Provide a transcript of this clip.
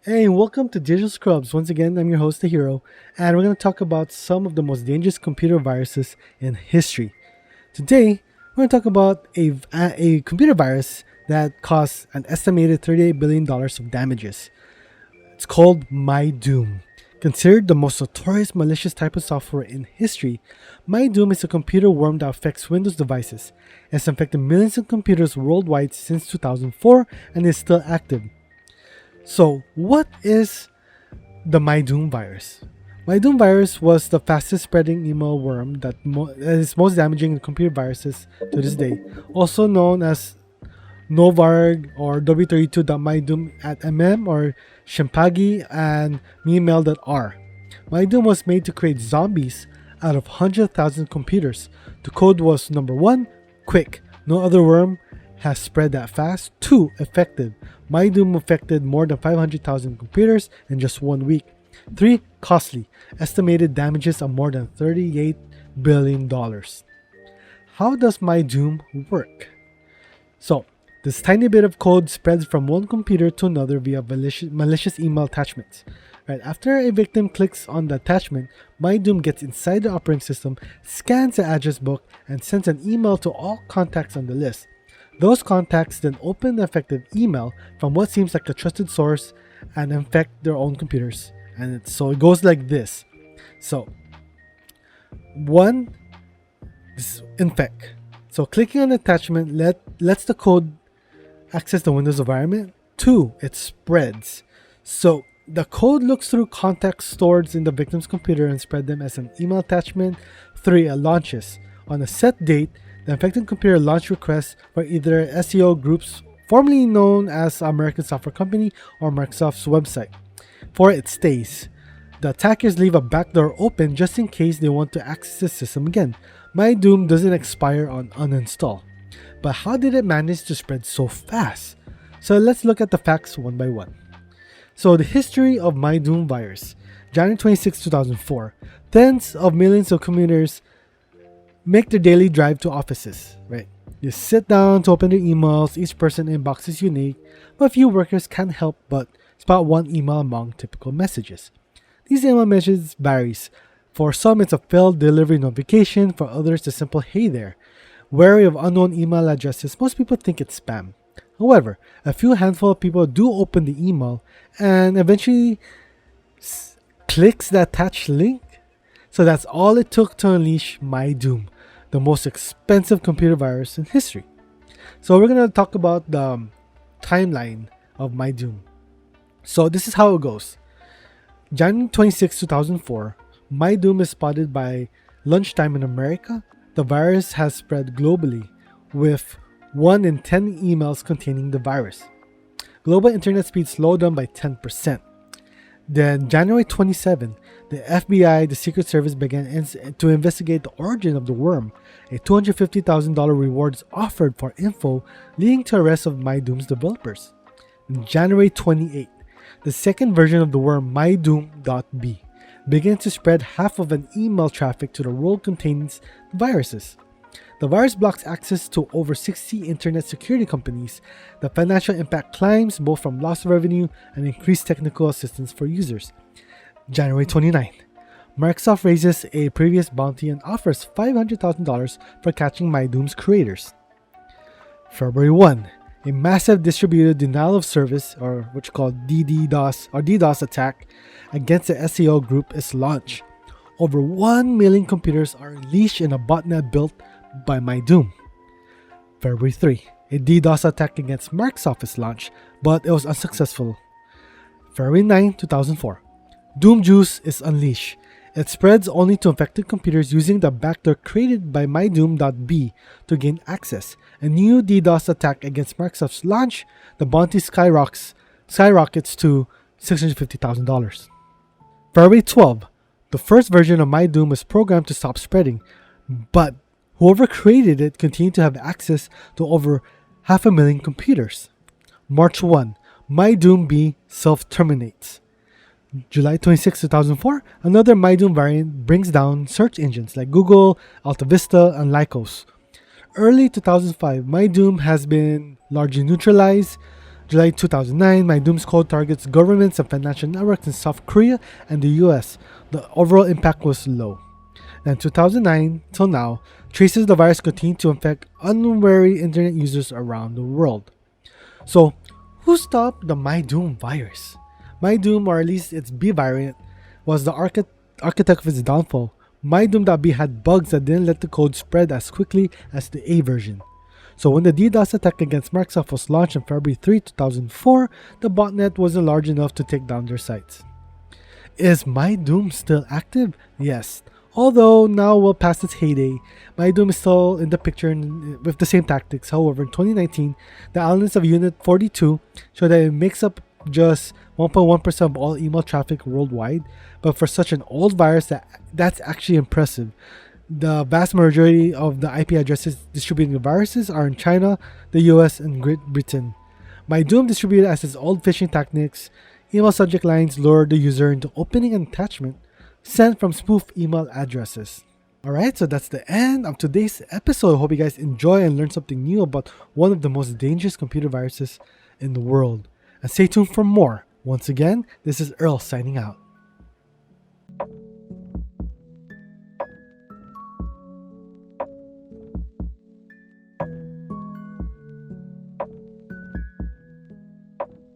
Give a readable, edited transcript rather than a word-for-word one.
Hey, welcome to Digital Scrubs. Once again, I'm your host, The Hero, and we're going to talk about some of the most dangerous computer viruses in history. Today, we're going to talk about a computer virus that caused an estimated $38 billion of damages. It's called MyDoom. Considered the most notorious malicious type of software in history, MyDoom is a computer worm that affects Windows devices. It's infected millions of computers worldwide since 2004 and is still active. So, what is the MyDoom virus? MyDoom virus was the fastest spreading email worm that is most damaging in computer viruses to this day, also known as Novarg or W32.mydoom at MM or Shimpagi and MeMail.r. MyDoom was made to create zombies out of 100,000 computers. The code was number 1, quick. No other worm has spread that fast. 2, effective. MyDoom affected more than 500,000 computers in just 1 week. 3, costly. Estimated damages of more than $38 billion. How does MyDoom work? So, this tiny bit of code spreads from one computer to another via malicious email attachments. Right after a victim clicks on the attachment, MyDoom gets inside the operating system, scans the address book, and sends an email to all contacts on the list. Those contacts then open the affected email from what seems like a trusted source and infect their own computers. And so it goes like this. So, 1, this is infect. So clicking on the attachment lets the code access the Windows environment. 2, it spreads. So the code looks through contacts stored in the victim's computer and spread them as an email attachment. 3, it launches. On a set date, the infected computer launch requests for either SEO groups formerly known as American Software Company or Microsoft's website. 4, it stays. The attackers leave a backdoor open just in case they want to access the system again. MyDoom doesn't expire on uninstall. But how did it manage to spread so fast? So let's look at the facts one by one. So the history of MyDoom virus. January 26, 2004. Tens of millions of commuters make their daily drive to offices, right? You sit down to open their emails. Each person's inbox is unique, but few workers can't help but spot one email among typical messages. These email messages varies. For some, it's a failed delivery notification. For others, a simple "Hey there." Wary of unknown email addresses, most people think it's spam. However, a few handful of people do open the email and eventually clicks the attached link. So that's all it took to unleash MyDoom, the most expensive computer virus in history. So we're going to talk about the timeline of MyDoom. So this is how it goes. January 26, 2004, MyDoom is spotted by lunchtime in America. The virus has spread globally, with 1 in 10 emails containing the virus. Global internet speed slowed down by 10%. Then, January 27, the FBI, the Secret Service, began to investigate the origin of the worm. A $250,000 reward is offered for info, leading to arrest of MyDoom's developers. January 28, the second version of the worm, MyDoom.b, began to spread half of an email traffic to the world contains viruses. The virus blocks access to over 60 internet security companies. The financial impact climbs both from loss of revenue and increased technical assistance for users. January 29. Microsoft raises a previous bounty and offers $500,000 for catching MyDoom's creators. February 1. A massive distributed denial of service, or what you call DDoS attack against the SEO group is launched. Over 1 million computers are unleashed in a botnet built by MyDoom. February 3. A DDoS attack against Microsoft is launched, but it was unsuccessful. February 9, 2004. Doom Juice is unleashed. It spreads only to infected computers using the backdoor created by MyDoom.b to gain access. A new DDoS attack against Microsoft's launch, the bounty skyrockets to $650,000. February 12, the first version of MyDoom is programmed to stop spreading, but whoever created it continued to have access to over 500,000 computers. March 1, MyDoom.b self-terminates. July 26, 2004, another MyDoom variant brings down search engines like Google, AltaVista, and Lycos. Early 2005, MyDoom has been largely neutralized. July 2009, MyDoom's code targets governments and financial networks in South Korea and the US. The overall impact was low. Then 2009 till now, traces of the virus continue to infect unwary internet users around the world. So, who stopped the MyDoom virus? MyDoom, or at least its B variant, was the architect of its downfall. MyDoom.b had bugs that didn't let the code spread as quickly as the A version. So when the DDoS attack against Microsoft was launched on February 3, 2004, the botnet wasn't large enough to take down their sites. Is MyDoom still active? Yes. Although now well past its heyday, MyDoom is still in the picture with the same tactics. However, in 2019, the analysis of Unit 42 showed that it makes up just 1.1% of all email traffic worldwide. But for such an old virus, that's actually impressive. The vast majority of the IP addresses distributing the viruses are in China, the US, and Great Britain. MyDoom distributed as its old phishing tactics. Email subject lines lure the user into opening an attachment sent from spoof email addresses. Alright, so that's the end of today's episode. I hope you guys enjoy and learn something new about one of the most dangerous computer viruses in the world. And stay tuned for more. Once again, this is Earl signing out.